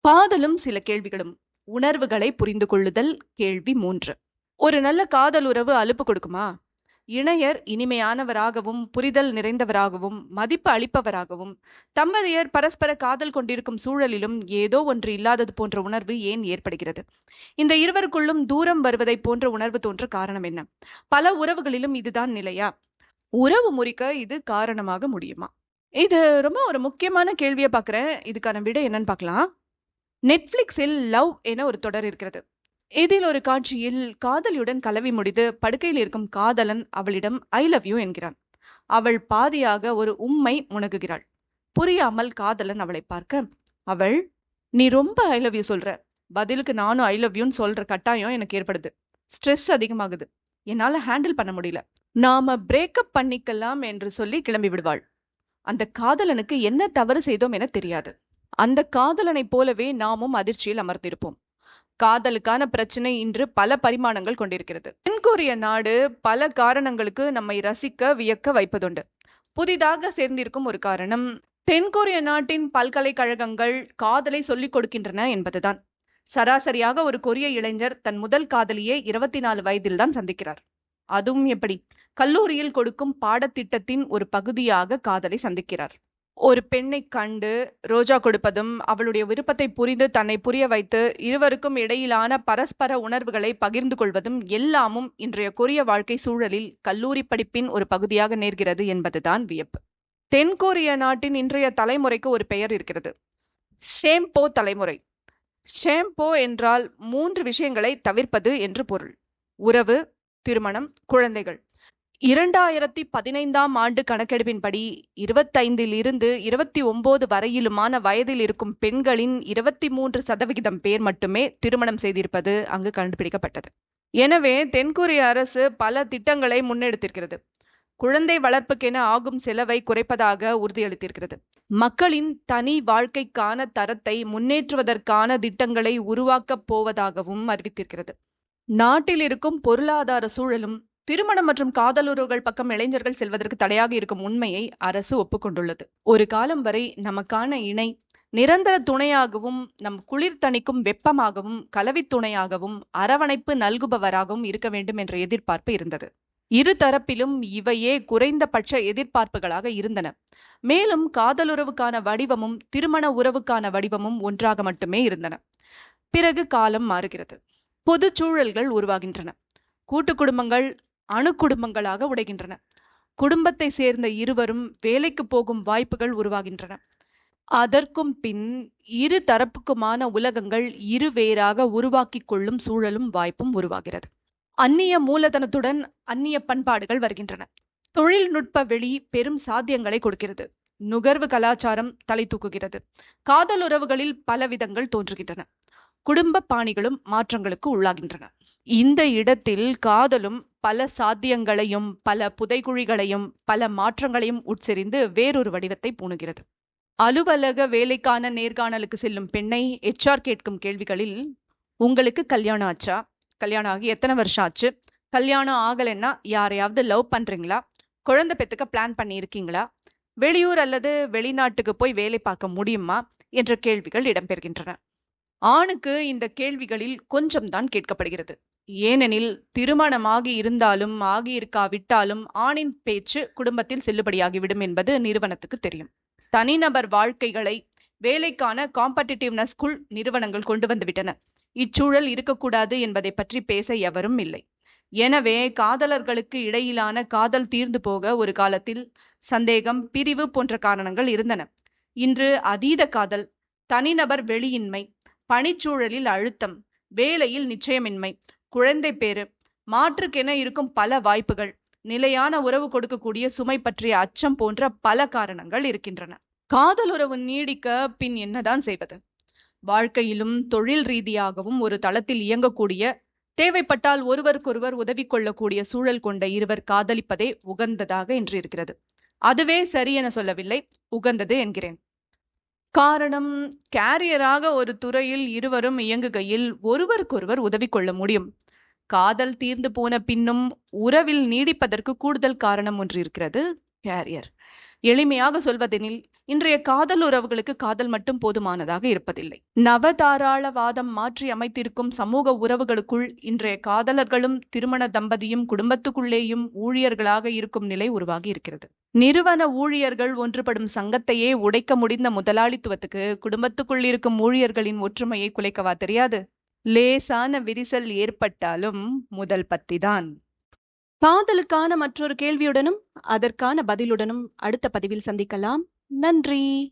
காதலும் சில கேள்விகளும். உணர்வுகளை புரிந்து கொள்ளுதல் கேள்வி 3. ஒரு நல்ல காதல் உறவு அலுப்பு கொடுக்குமா? இணையர் இனிமையானவராகவும், புரிதல் நிறைந்தவராகவும், மதிப்பு அளிப்பவராகவும், தம்பதியர் பரஸ்பர காதல் கொண்டிருக்கும் சூழலிலும் ஏதோ ஒன்று இல்லாதது போன்ற உணர்வு ஏன் ஏற்படுகிறது? இந்த இருவருக்குள்ளும் தூரம் வருவதை போன்ற உணர்வு தோன்ற காரணம் என்ன? பல உறவுகளிலும் இதுதான் நிலையா? உறவு முறிக்க இது காரணமாக முடியுமா? இது ரொம்ப ஒரு முக்கியமான கேள்வியை பார்க்குறேன். இதுக்கான விடை என்னன்னு பார்க்கலாம். நெட்ஃப்ளிக்ஸில் லவ் என ஒரு தொடர் இருக்கிறது. இதில் ஒரு காட்சியில் காதலியுடன் கலவி முடிந்து படுக்கையில் இருக்கும் காதலன் அவளிடம் ஐ லவ் யூ என்கிறான். அவள் பாதியாக ஒரு உம்மை முனகுகிறாள். புரியாமல் காதலன் அவளை பார்க்க, அவள், நீ ரொம்ப ஐ லவ் யூ சொல்ற, பதிலுக்கு நானும் ஐ லவ் யூன்னு சொல்ற கட்டாயம் எனக்கு ஏற்படுது. ஸ்ட்ரெஸ் அதிகமாகுது, என்னால ஹேண்டில் பண்ண முடியல, நாம பிரேக்கப் பண்ணிக்கலாம் என்று சொல்லி கிளம்பி விடுவாள். அந்த காதலனுக்கு என்ன தவறு செய்தோம் என தெரியாது. அந்த காதலனைப் போலவே நாமும் அதிர்ச்சியில் அமர்ந்திருப்போம். காதலுக்கான பிரச்சனை இன்று பல பரிமாணங்கள் கொண்டிருக்கிறது. தென்கொரிய நாடு பல காரணங்களுக்கு நம்மை ரசிக்க வியக்க வைப்பதுண்டு. புதிதாக சேர்ந்திருக்கும் ஒரு காரணம், தென்கொரிய நாட்டின் பல்கலைக்கழகங்கள் காதலை சொல்லிக் கொடுக்கின்றன என்பதுதான். சராசரியாக ஒரு கொரிய இளைஞர் தன் முதல் காதலியை 24 வயதில் தான் சந்திக்கிறார். அதுவும் எப்படி? கல்லூரியில் கொடுக்கும் பாடத்திட்டத்தின் ஒரு பகுதியாக காதலை சந்திக்கிறார். ஒரு பெண்ணை கண்டு ரோஜா கொடுப்பதும், அவளுடைய விருப்பத்தை புரிந்து தன்னை புரிய வைத்து இருவருக்கும் இடையிலான பரஸ்பர உணர்வுகளை பகிர்ந்து கொள்வதும் எல்லாமும் இன்றைய கொரிய வாழ்க்கை சூழலில் கல்லூரி படிப்பின் ஒரு பகுதியாக நேர்கிறது என்பதுதான் வியப்பு. தென்கொரிய நாட்டின் இன்றைய தலைமுறைக்கு ஒரு பெயர் இருக்கிறது, ஷேம்போ தலைமுறை. ஷேம்போ என்றால் 3 விஷயங்களை தவிர்ப்பது என்று பொருள்: உறவு, திருமணம், குழந்தைகள். 2015ஆம் ஆண்டு கணக்கெடுப்பின்படி 25 இருந்து 29 வரையிலுமான வயதில் இருக்கும் பெண்களின் 23% பேர் மட்டுமே திருமணம் செய்திருப்பது அங்கு கண்டுபிடிக்கப்பட்டது. எனவே தென்கொரிய அரசு பல திட்டங்களை முன்னெடுத்திருக்கிறது. குழந்தை வளர்ப்புக்கென ஆகும் செலவை குறைப்பதாக உறுதியளித்திருக்கிறது. மக்களின் தனி வாழ்க்கைக்கான தரத்தை முன்னேற்றுவதற்கான திட்டங்களை உருவாக்கப் போவதாகவும் அறிவித்திருக்கிறது. நாட்டில் இருக்கும் பொருளாதார சூழலும் திருமணம் மற்றும் காதலுறவுகள் பக்கம் இளைஞர்கள் செல்வதற்கு தடையாக இருக்கும் உண்மையை அரசு ஒப்புக்கொண்டுள்ளது. ஒரு காலம் வரை நமக்கான இணை நிரந்தர துணையாகவும், நம் குளிர் தணிக்கும் வெப்பமாகவும், கலவி துணையாகவும், அரவணைப்பு நல்குபவராகவும் இருக்க வேண்டும் என்ற எதிர்பார்ப்பு இருந்தது. இரு தரப்பிலும் இவையே குறைந்தபட்ச எதிர்பார்ப்புகளாக இருந்தன. மேலும் காதலுறவுக்கான வடிவமும் திருமண உறவுக்கான வடிவமும் ஒன்றாக மட்டுமே இருந்தன. பிறகு காலம் மாறுகிறது. பொது சூழல்கள் உருவாகின்றன. கூட்டு குடும்பங்கள் அணு குடும்பங்களாக உடைகின்றன. குடும்பத்தை சேர்ந்த இருவரும் வேலைக்கு போகும் வாய்ப்புகள் உருவாகின்றன. அதற்கும் பின் இரு தரப்புக்குமான உலகங்கள் இருவேறாக உருவாக்கி கொள்ளும் சூழலும் வாய்ப்பும் உருவாகிறது. அந்நிய மூலதனத்துடன் அந்நிய பண்பாடுகள் வருகின்றன. தொழில்நுட்ப வெளி பெரும் சாத்தியங்களை கொடுக்கிறது. நுகர்வு கலாச்சாரம் தலை தூக்குகிறது. காதல் உறவுகளில் பல விதங்கள் தோன்றுகின்றன. குடும்ப பாணிகளும் மாற்றங்களுக்கு உள்ளாகின்றன. இந்த இடத்தில் காதலும் பல சாத்தியங்களையும், பல புதைகுழிகளையும், பல மாற்றங்களையும் உட்செறிந்து வேறொரு வடிவத்தை பூணுகிறது. அலுவலக வேலைக்கான நேர்காணலுக்கு செல்லும் பெண்ணை HR கேட்கும் கேள்விகளில், உங்களுக்கு கல்யாணம் ஆச்சா? கல்யாணம் ஆகி எத்தனை வருஷம் ஆச்சு? கல்யாணம் ஆகலைன்னா யாரையாவது லவ் பண்றீங்களா? குழந்தை பெத்துக்க பிளான் பண்ணியிருக்கீங்களா? வெளியூர் அல்லது வெளிநாட்டுக்கு போய் வேலை பார்க்க முடியுமா என்ற கேள்விகள் இடம்பெறுகின்றன. ஆணுக்கு இந்த கேள்விகளில் கொஞ்சம்தான் கேட்கப்படுகிறது. ஏனெனில் திருமணமாகி இருந்தாலும் ஆகியிருக்காவிட்டாலும் ஆணின் பேச்சு குடும்பத்தில் செல்லுபடியாகிவிடும் என்பது நிறுவனத்துக்கு தெரியும். தனிநபர் வாழ்க்கைகளை வேலைக்கான காம்படிட்டிவ்னஸ்க்குள் நிறுவனங்கள் கொண்டு வந்துவிட்டன. இச்சூழல் இருக்கக்கூடாது என்பதை பற்றி பேச எவரும் இல்லை. எனவே காதலர்களுக்கு இடையிலான காதல் தீர்ந்து போக ஒரு காலத்தில் சந்தேகம், பிரிவு போன்ற காரணங்கள் இருந்தன. இன்று அதீத காதல், தனிநபர் வெளியின்மை, பணிச்சூழலில் அழுத்தம், வேலையில் நிச்சயமின்மை, குழந்தை பேறு, மாற்றுக்கென இருக்கும் பல வாய்ப்புகள், நிலையான உறவு கொடுக்கக்கூடிய சுமை பற்றிய அச்சம் போன்ற பல காரணங்கள் இருக்கின்றன. காதல் உறவு நீடிக்க பின் என்னதான் செய்வது? வாழ்க்கையிலும் தொழில் ரீதியாகவும் ஒரு தளத்தில் இயங்கக்கூடிய, தேவைப்பட்டால் ஒருவருக்கொருவர் உதவி கொள்ளக்கூடிய சூழல் கொண்ட இருவர் காதலிப்பதே உகந்ததாக இன்று இருக்கிறது. அதுவே சரி என சொல்லவில்லை, உகந்தது என்கிறேன். காரணம், கேரியராக ஒரு துறையில் இருவரும் இயங்குகையில் ஒருவருக்கொருவர் உதவி கொள்ள முடியும். காதல் தீர்ந்து போன பின்னும் உறவில் நீடிப்பதற்கு கூடுதல் காரணம் ஒன்று இருக்கிறது, கேரியர். எளிமையாக சொல்வதெனில், இன்றைய காதல் உறவுகளுக்கு காதல் மட்டும் போதுமானதாக இருப்பதில்லை. நவதாராளவாதம் மாற்றி அமைத்திருக்கும் சமூக உறவுகளுக்குள் இன்றைய காதலர்களும் திருமண தம்பதியும் குடும்பத்துக்குள்ளேயும் ஊழியர்களாக இருக்கும் நிலை உருவாகி இருக்கிறது. நிறுவன ஊழியர்கள் ஒன்றுபடும் சங்கத்தையே உடைக்க முடிந்த முதலாளித்துவத்துக்கு குடும்பத்துக்குள் இருக்கும் ஊழியர்களின் ஒற்றுமையை குலைக்கவா தெரியாது? லேசான விரிசல் ஏற்பட்டாலும் முதல் பத்திதான். காதலுக்கான மற்றொரு கேள்வியுடனும் அதற்கான பதிலுடனும் அடுத்த பதிவில் சந்திக்கலாம். நன்றி.